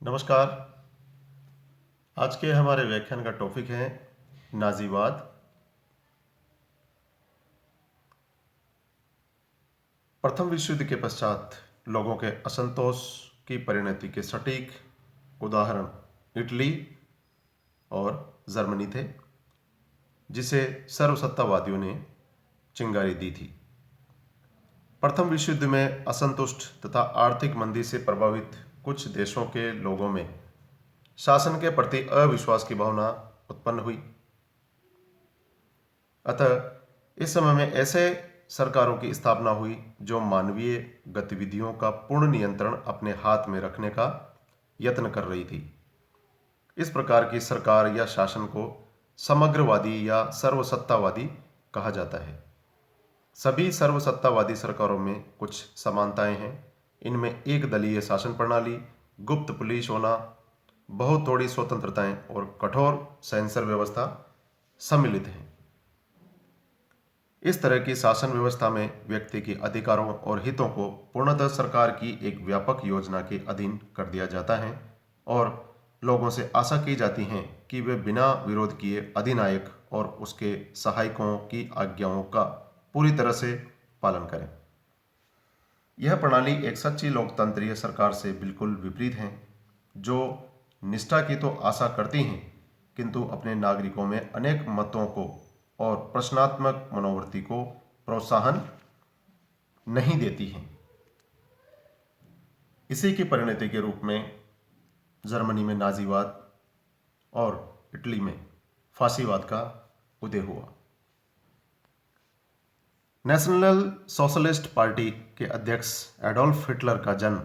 नमस्कार। आज के हमारे व्याख्यान का टॉपिक है नाजीवाद। प्रथम विश्व युद्ध के पश्चात लोगों के असंतोष की परिणति के सटीक उदाहरण इटली और जर्मनी थे, जिसे सर्वसत्तावादियों ने चिंगारी दी थी। प्रथम विश्व युद्ध में असंतुष्ट तथा आर्थिक मंदी से प्रभावित कुछ देशों के लोगों में शासन के प्रति अविश्वास की भावना उत्पन्न हुई। अतः इस समय में ऐसे सरकारों की स्थापना हुई जो मानवीय गतिविधियों का पूर्ण नियंत्रण अपने हाथ में रखने का यत्न कर रही थी। इस प्रकार की सरकार या शासन को समग्रवादी या सर्वसत्तावादी कहा जाता है। सभी सर्वसत्तावादी सरकारों में कुछ समानताएं हैं। इनमें एक दलीय शासन प्रणाली, गुप्त पुलिस होना, बहुत थोड़ी स्वतंत्रताएं और कठोर सेंसर व्यवस्था सम्मिलित हैं। इस तरह की शासन व्यवस्था में व्यक्ति के अधिकारों और हितों को पूर्णतः सरकार की एक व्यापक योजना के अधीन कर दिया जाता है और लोगों से आशा की जाती है कि वे बिना विरोध किए अधिनायक और उसके सहायकों की आज्ञाओं का पूरी तरह से पालन करें। यह प्रणाली एक सच्ची लोकतंत्रीय सरकार से बिल्कुल विपरीत है, जो निष्ठा की तो आशा करती हैं किंतु अपने नागरिकों में अनेक मतों को और प्रश्नात्मक मनोवृत्ति को प्रोत्साहन नहीं देती है। इसी की परिणति के रूप में जर्मनी में नाजीवाद और इटली में फांसीवाद का उदय हुआ। नेशनल सोशलिस्ट पार्टी के अध्यक्ष एडोल्फ हिटलर का जन्म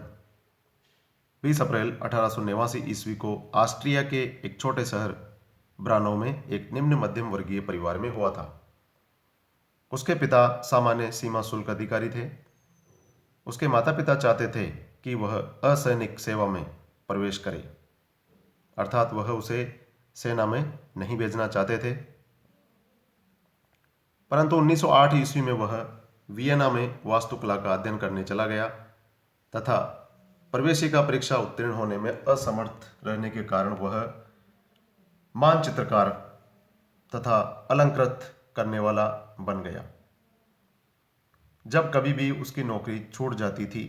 20 अप्रैल 1889 ईस्वी को ऑस्ट्रिया के एक छोटे शहर ब्रानो में एक निम्न मध्यम वर्गीय परिवार में हुआ था। उसके पिता सामान्य सीमा शुल्क अधिकारी थे। उसके माता पिता चाहते थे कि वह असैनिक सेवा में प्रवेश करे, अर्थात वह उसे सेना में नहीं भेजना चाहते थे। परंतु 1908 ईस्वी में वह वियना में वास्तुकला का अध्ययन करने चला गया तथा प्रवेशिका परीक्षा उत्तीर्ण होने में असमर्थ रहने के कारण वह मानचित्रकार तथा अलंकृत करने वाला बन गया। जब कभी भी उसकी नौकरी छूट जाती थी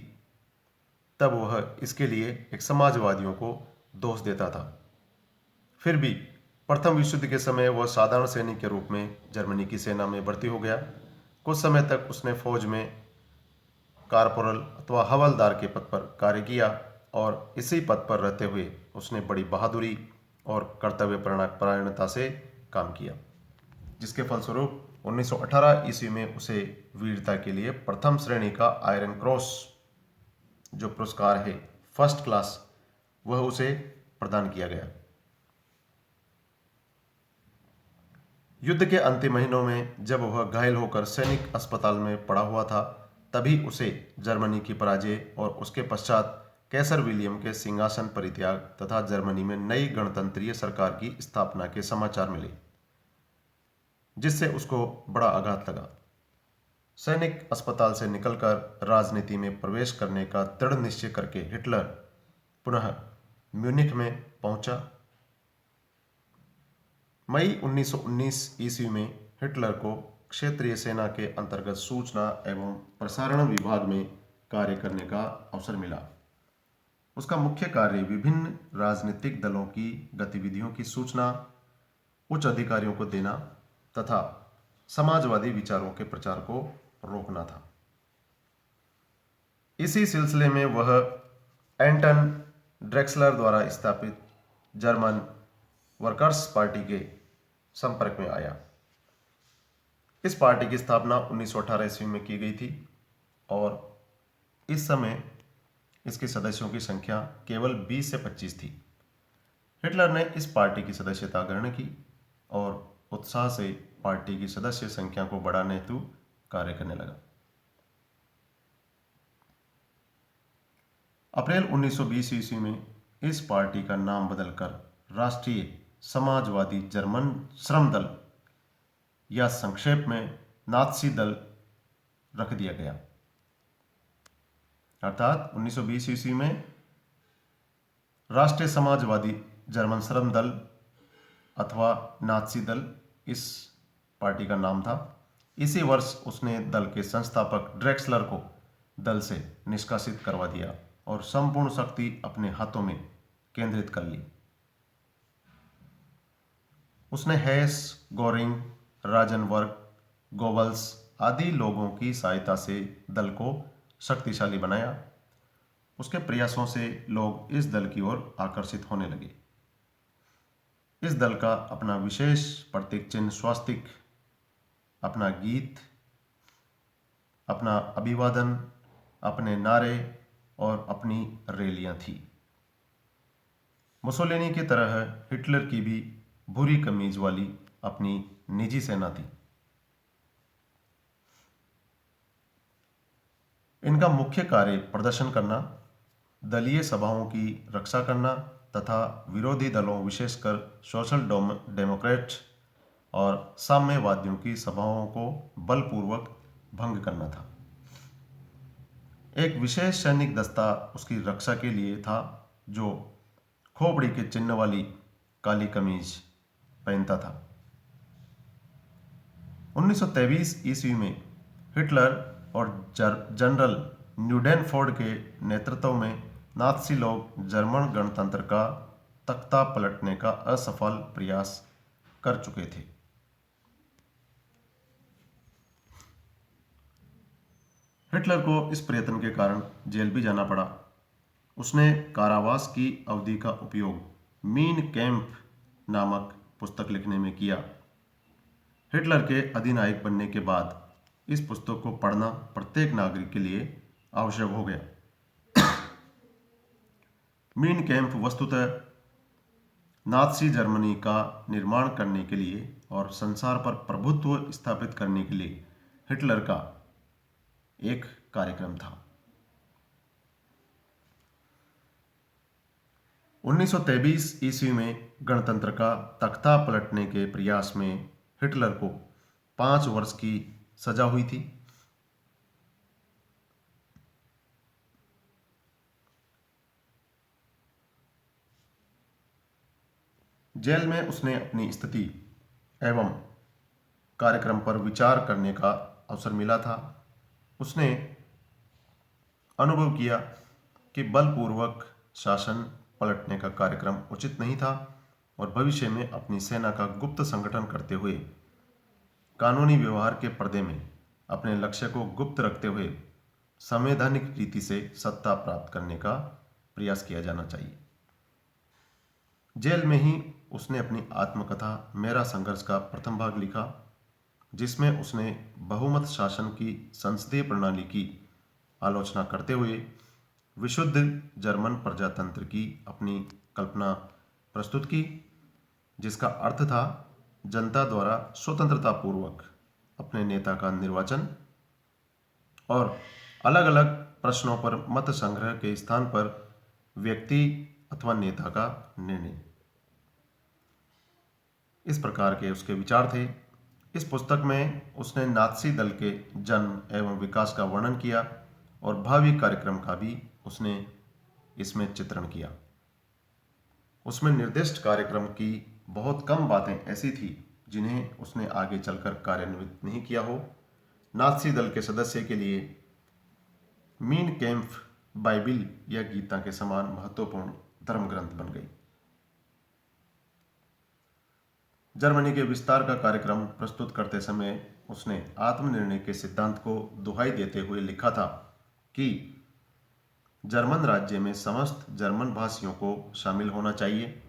तब वह इसके लिए एक समाजवादियों को दोष देता था। फिर भी प्रथम विश्व युद्ध के समय वह साधारण सैनिक के रूप में जर्मनी की सेना में भर्ती हो गया। कुछ समय तक उसने फौज में कारपोरल अथवा हवलदार के पद पर कार्य किया और इसी पद पर रहते हुए उसने बड़ी बहादुरी और कर्तव्य परायणता से काम किया, जिसके फलस्वरूप 1918 ईस्वी में उसे वीरता के लिए प्रथम श्रेणी का आयरन क्रॉस जो पुरस्कार है फर्स्ट क्लास, वह उसे प्रदान किया गया। युद्ध के अंतिम महीनों में जब वह घायल होकर सैनिक अस्पताल में पड़ा हुआ था, तभी उसे जर्मनी की पराजय और उसके पश्चात कैसर विलियम के सिंहासन परित्याग तथा जर्मनी में नई गणतंत्रीय सरकार की स्थापना के समाचार मिले, जिससे उसको बड़ा आघात लगा। सैनिक अस्पताल से निकलकर राजनीति में प्रवेश करने का दृढ़ निश्चय करके हिटलर पुनः म्यूनिख में पहुंचा। मई 1919 ईस्वी में हिटलर को क्षेत्रीय सेना के अंतर्गत सूचना एवं प्रसारण विभाग में कार्य करने का अवसर मिला। उसका मुख्य कार्य विभिन्न राजनीतिक दलों की गतिविधियों की सूचना उच्च अधिकारियों को देना तथा समाजवादी विचारों के प्रचार को रोकना था। इसी सिलसिले में वह एंटन ड्रेक्सलर द्वारा स्थापित जर्मन वर्कर्स पार्टी के संपर्क में आया। इस पार्टी की स्थापना 1918 ईस्वी में की गई थी और इस समय इसके सदस्यों की संख्या केवल 20 से 25 थी। हिटलर ने इस पार्टी की सदस्यता ग्रहण की और उत्साह से पार्टी की सदस्य संख्या को बढ़ाने हेतु कार्य करने लगा। अप्रैल 1920 ईस्वी में इस पार्टी का नाम बदलकर राष्ट्रीय समाजवादी जर्मन श्रम दल या संक्षेप में नात्सी दल रख दिया गया। अर्थात 1920 ईस्वी में राष्ट्रीय समाजवादी जर्मन श्रम दल अथवा नात्सी दल इस पार्टी का नाम था। इसी वर्ष उसने दल के संस्थापक ड्रेक्सलर को दल से निष्कासित करवा दिया और संपूर्ण शक्ति अपने हाथों में केंद्रित कर ली। उसने हेस, गोरिंग, राजनवर्ग, गोबल्स आदि लोगों की सहायता से दल को शक्तिशाली बनाया। उसके प्रयासों से लोग इस दल की ओर आकर्षित होने लगे। इस दल का अपना विशेष प्रतीक चिन्ह स्वास्तिक, अपना गीत, अपना अभिवादन, अपने नारे और अपनी रैलियां थी। मुसोलिनी की तरह हिटलर की भी भूरी कमीज वाली अपनी निजी सेना थी। इनका मुख्य कार्य प्रदर्शन करना, दलीय सभाओं की रक्षा करना तथा विरोधी दलों विशेषकर सोशल डेमोक्रेट और साम्यवादियों की सभाओं को बलपूर्वक भंग करना था। एक विशेष सैनिक दस्ता उसकी रक्षा के लिए था जो खोपड़ी के चिन्ह वाली काली कमीज पहनता था। 1923 ईस्वी में हिटलर और जनरल न्यूडेनफोर्ड के नेतृत्व में नात्सी लोग जर्मन गणतंत्र का तख्ता पलटने का असफल प्रयास कर चुके थे। हिटलर को इस प्रयत्न के कारण जेल भी जाना पड़ा। उसने कारावास की अवधि का उपयोग मीन कैंप नामक पुस्तक लिखने में किया। हिटलर के अधिनायक बनने के बाद इस पुस्तक को पढ़ना प्रत्येक नागरिक के लिए आवश्यक हो गया। मीन कैंप वस्तुतः नात्सी जर्मनी का निर्माण करने के लिए और संसार पर प्रभुत्व स्थापित करने के लिए हिटलर का एक कार्यक्रम था। 1923 ईस्वी में गणतंत्र का तख्ता पलटने के प्रयास में हिटलर को 5 वर्ष की सजा हुई थी। जेल में उसने अपनी स्थिति एवं कार्यक्रम पर विचार करने का अवसर मिला था। उसने अनुभव किया कि बलपूर्वक शासन पलटने का कार्यक्रम उचित नहीं था और भविष्य में अपनी सेना का गुप्त संगठन करते हुए कानूनी व्यवहार के पर्दे में अपने लक्ष्य को गुप्त रखते हुए संवैधानिक रीति से सत्ता प्राप्त करने का प्रयास किया जाना चाहिए। जेल में ही उसने अपनी आत्मकथा मेरा संघर्ष का प्रथम भाग लिखा, जिसमें उसने बहुमत शासन की संसदीय प्रणाली की आलोचना करते हुए विशुद्ध जर्मन प्रजातंत्र की अपनी कल्पना प्रस्तुत की, जिसका अर्थ था जनता द्वारा स्वतंत्रता पूर्वक अपने नेता का निर्वाचन और अलग अलग प्रश्नों पर मत संग्रह के स्थान पर व्यक्ति अथवा नेता का निर्णय। इस प्रकार के उसके विचार थे। इस पुस्तक में उसने नात्सी दल के जन्म एवं विकास का वर्णन किया और भावी कार्यक्रम का भी उसने इसमें चित्रण किया। उसमें निर्दिष्ट कार्यक्रम की बहुत कम बातें ऐसी थी जिन्हें उसने आगे चलकर कार्यान्वित नहीं किया हो। नात्सी दल के सदस्य के लिए मीन कैंप बाइबिल या गीता के समान महत्वपूर्ण धर्म ग्रंथ बन गई। जर्मनी के विस्तार का कार्यक्रम प्रस्तुत करते समय उसने आत्मनिर्णय के सिद्धांत को दुहाई देते हुए लिखा था कि जर्मन राज्य में समस्त जर्मन भाषियों को शामिल होना चाहिए।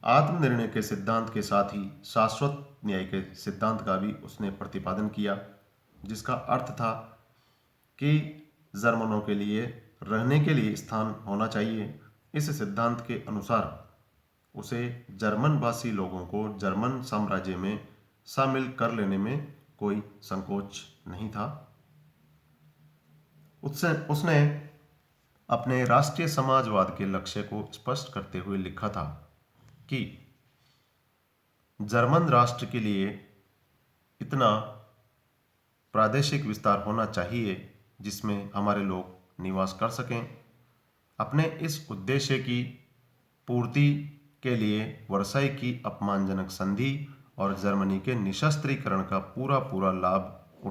आत्मनिर्णय के सिद्धांत के साथ ही शाश्वत न्याय के सिद्धांत का भी उसने प्रतिपादन किया, जिसका अर्थ था कि जर्मनों के लिए रहने के लिए स्थान होना चाहिए। इस सिद्धांत के अनुसार उसे जर्मन भाषी लोगों को जर्मन साम्राज्य में शामिल कर लेने में कोई संकोच नहीं था। उसने अपने राष्ट्रीय समाजवाद के लक्ष्य को स्पष्ट करते हुए लिखा था कि जर्मन राष्ट्र के लिए इतना प्रादेशिक विस्तार होना चाहिए जिसमें हमारे लोग निवास कर सकें अपने इस उद्देश्य की पूर्ति के लिए वर्साई की अपमानजनक संधि और जर्मनी के निशस्त्रीकरण का पूरा लाभ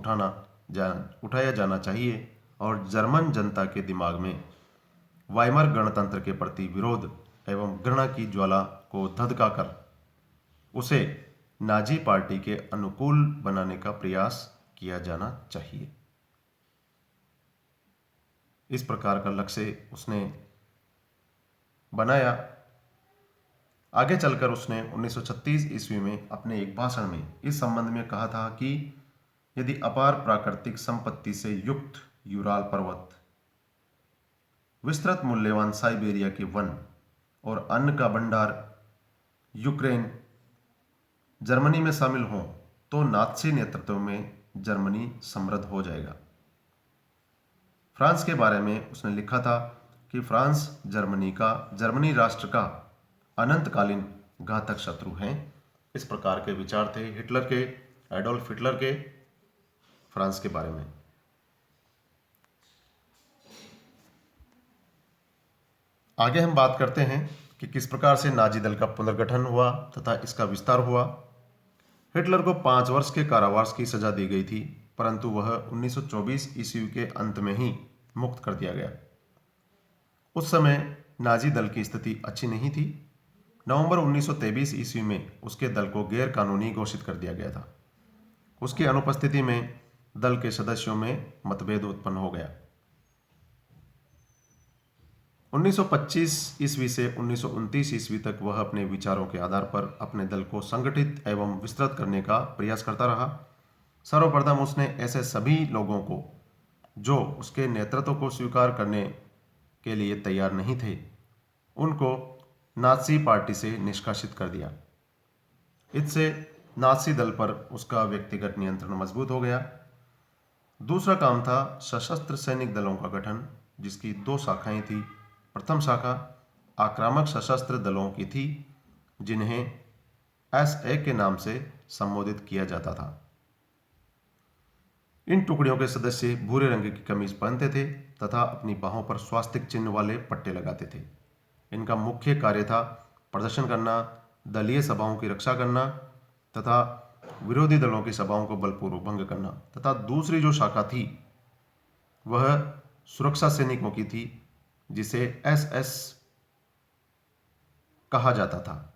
उठाया जाना चाहिए और जर्मन जनता के दिमाग में वाइमर गणतंत्र के प्रति विरोध एवं घृणा की ज्वाला को धधकाकर उसे नाजी पार्टी के अनुकूल बनाने का प्रयास किया जाना चाहिए। इस प्रकार का लक्ष्य उसने बनाया। आगे चलकर उसने 1936 ईस्वी में अपने एक भाषण में इस संबंध में कहा था कि यदि अपार प्राकृतिक संपत्ति से युक्त यूराल पर्वत, विस्तृत मूल्यवान साइबेरिया के वन और अन्न का भंडार यूक्रेन जर्मनी में शामिल हों तो नात्सी नेतृत्व में जर्मनी समृद्ध हो जाएगा। फ्रांस के बारे में उसने लिखा था कि फ्रांस जर्मनी राष्ट्र का अनंतकालीन घातक शत्रु हैं। इस प्रकार के विचार थे एडोल्फ हिटलर के फ्रांस के बारे में। आगे हम बात करते हैं कि किस प्रकार से नाजी दल का पुनर्गठन हुआ तथा इसका विस्तार हुआ। हिटलर को 5 वर्ष के कारावास की सजा दी गई थी, परंतु वह 1924 ईस्वी के अंत में ही मुक्त कर दिया गया। उस समय नाजी दल की स्थिति अच्छी नहीं थी। नवंबर 1923 ईस्वी में उसके दल को गैर कानूनी घोषित कर दिया गया था। उसकी अनुपस्थिति में दल के सदस्यों में मतभेद उत्पन्न हो गया। 1925 ईस्वी से 1929 ईस्वी तक वह अपने विचारों के आधार पर अपने दल को संगठित एवं विस्तृत करने का प्रयास करता रहा। सर्वप्रथम उसने ऐसे सभी लोगों को जो उसके नेतृत्व को स्वीकार करने के लिए तैयार नहीं थे, उनको नात्सी पार्टी से निष्कासित कर दिया। इससे नात्सी दल पर उसका व्यक्तिगत नियंत्रण मजबूत हो गया। दूसरा काम था सशस्त्र सैनिक दलों का गठन, जिसकी 2 शाखाएं थी। प्रथम शाखा आक्रामक सशस्त्र दलों की थी, जिन्हें एसए के नाम से संबोधित किया जाता था। इन टुकड़ियों के सदस्य भूरे रंग की कमीज पहनते थे तथा अपनी बाहों पर स्वास्तिक चिन्ह वाले पट्टे लगाते थे। इनका मुख्य कार्य था प्रदर्शन करना, दलीय सभाओं की रक्षा करना तथा विरोधी दलों की सभाओं को बलपूर्वक भंग करना। तथा दूसरी जो शाखा थी वह सुरक्षा सैनिकों की थी, जिसे एसएस कहा जाता था।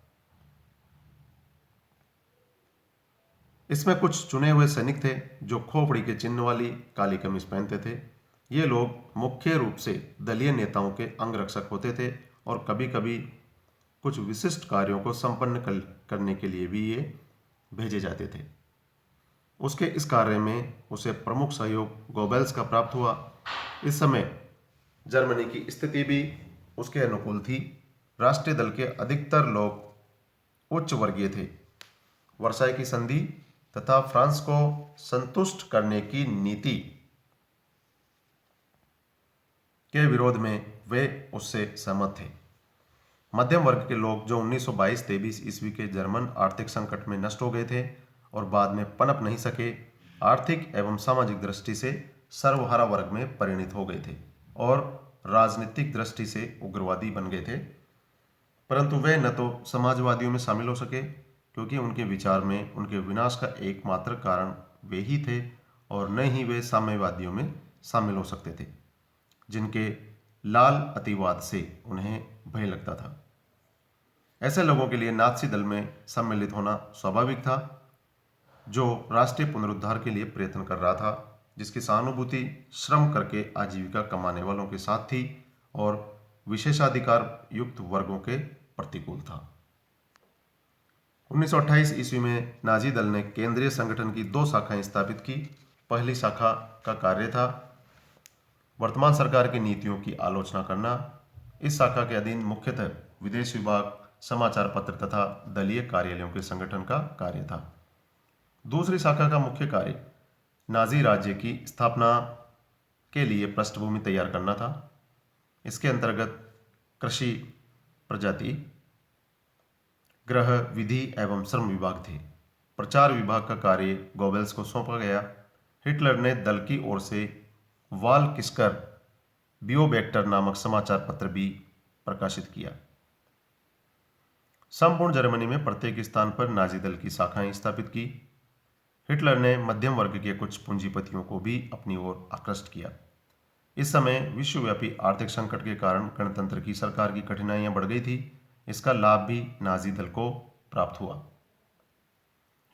इसमें कुछ चुने हुए सैनिक थे जो खोपड़ी के चिन्ह वाली काली कमीज पहनते थे। ये लोग मुख्य रूप से दलीय नेताओं के अंगरक्षक होते थे और कभी कभी कुछ विशिष्ट कार्यों को संपन्न करने के लिए भी ये भेजे जाते थे। उसके इस कार्य में उसे प्रमुख सहयोग गोबेल्स का प्राप्त हुआ। इस समय जर्मनी की स्थिति भी उसके अनुकूल थी। राष्ट्रीय दल के अधिकतर लोग उच्च वर्गीय थे। वर्साई की संधि तथा फ्रांस को संतुष्ट करने की नीति के विरोध में वे उससे सहमत थे। मध्यम वर्ग के लोग जो 1922-23 ईस्वी के जर्मन आर्थिक संकट में नष्ट हो गए थे और बाद में पनप नहीं सके, आर्थिक एवं सामाजिक दृष्टि से सर्वहारा वर्ग में परिणित हो गए थे और राजनीतिक दृष्टि से उग्रवादी बन गए थे। परंतु वे न तो समाजवादियों में शामिल हो सके, क्योंकि उनके विचार में उनके विनाश का एकमात्र कारण वे ही थे, और न ही वे साम्यवादियों में शामिल हो सकते थे, जिनके लाल अतिवाद से उन्हें भय लगता था। ऐसे लोगों के लिए नात्सी दल में सम्मिलित होना स्वाभाविक था, जो राष्ट्रीय पुनरुद्धार के लिए प्रयत्न कर रहा था, जिसकी सहानुभूति श्रम करके आजीविका कमाने वालों के साथ थी और विशेषाधिकार युक्त वर्गों के प्रतिकूल था। 1928 ईस्वी में नाजी दल ने केंद्रीय संगठन की 2 शाखाएं स्थापित की। पहली शाखा का कार्य था वर्तमान सरकार की नीतियों की आलोचना करना। इस शाखा के अधीन मुख्यतः विदेश विभाग, समाचार पत्र तथा दलीय कार्यालयों के संगठन का कार्य था। दूसरी शाखा का मुख्य कार्य नाजी राज्य की स्थापना के लिए पृष्ठभूमि तैयार करना था। इसके अंतर्गत कृषि, प्रजाति, गृह, विधि एवं श्रम विभाग थे। प्रचार विभाग का कार्य गोबेल्स को सौंपा गया। हिटलर ने दल की ओर से वाल किस्कर बियोबेक्टर नामक समाचार पत्र भी प्रकाशित किया। संपूर्ण जर्मनी में प्रत्येक स्थान पर नाजी दल की शाखाएं स्थापित की। हिटलर ने मध्यम वर्ग के कुछ पूंजीपतियों को भी अपनी ओर आकृष्ट किया। इस समय विश्वव्यापी आर्थिक संकट के कारण गणतंत्र की सरकार की कठिनाइयां बढ़ गई थी। इसका लाभ भी नाजी दल को प्राप्त हुआ।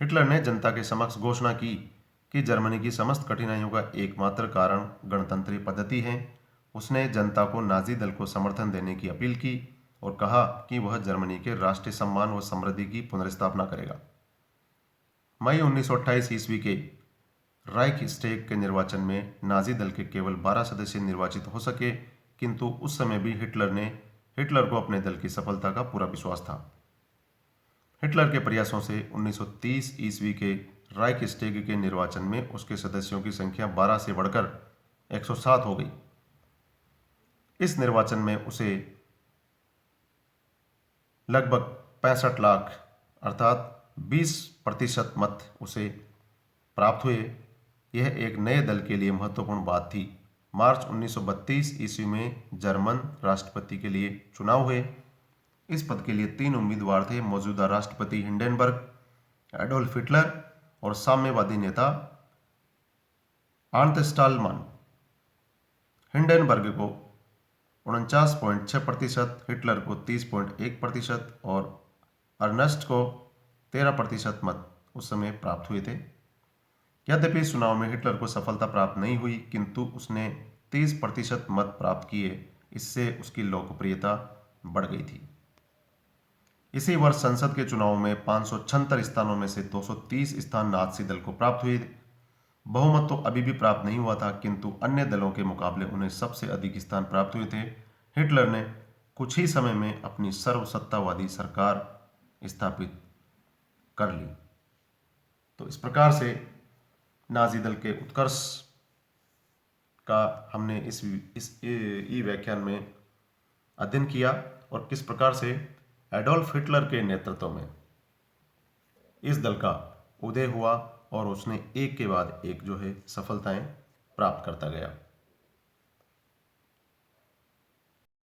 हिटलर ने जनता के समक्ष घोषणा की कि जर्मनी की समस्त कठिनाइयों का एकमात्र कारण गणतंत्रीय पद्धति है। उसने जनता को नाजी दल को समर्थन देने की अपील की और कहा कि वह जर्मनी के राष्ट्रीय सम्मान व समृद्धि की पुनर्स्थापना करेगा। मई 1928 ईस्वी के राइखस्टैग के निर्वाचन में नाजी दल के केवल 12 सदस्य निर्वाचित हो सके, किंतु उस समय भी हिटलर को अपने दल की सफलता का पूरा विश्वास था। हिटलर के प्रयासों से 1930 ईस्वी के राइखस्टैग के निर्वाचन में उसके सदस्यों की संख्या 12 से बढ़कर 107 हो गई। इस निर्वाचन में उसे लगभग 65 लाख अर्थात 20% मत उसे प्राप्त हुए। यह एक नए दल के लिए महत्वपूर्ण बात थी। मार्च 1932 ईस्वी में जर्मन राष्ट्रपति के लिए चुनाव हुए। इस पद के लिए 3 उम्मीदवार थे, मौजूदा राष्ट्रपति हिंडेनबर्ग, एडोल्फ हिटलर और साम्यवादी नेता आर्न्स्ट स्टालमन। हिंडेनबर्ग को 49.6%, हिटलर को 30.1% और अर्नस्ट को 13% मत उस समय प्राप्त हुए थे। यद्यपि इस चुनाव में हिटलर को सफलता प्राप्त नहीं हुई, किंतु उसने 30% मत प्राप्त किए। इससे उसकी लोकप्रियता बढ़ गई थी। इसी वर्ष संसद के चुनाव में 576 स्थानों में से 230 स्थान नाजी दल को प्राप्त हुए। बहुमत तो अभी भी प्राप्त नहीं हुआ था, किंतु अन्य दलों के मुकाबले उन्हें सबसे अधिक स्थान प्राप्त हुए थे। हिटलर ने कुछ ही समय में अपनी सर्वसत्तावादी सरकार स्थापित कर ली। तो इस प्रकार से नाजी दल के उत्कर्ष का हमने इस ई व्याख्यान में अध्ययन किया और किस प्रकार से एडोल्फ हिटलर के नेतृत्व में इस दल का उदय हुआ और उसने एक के बाद एक जो है सफलताएं प्राप्त करता गया।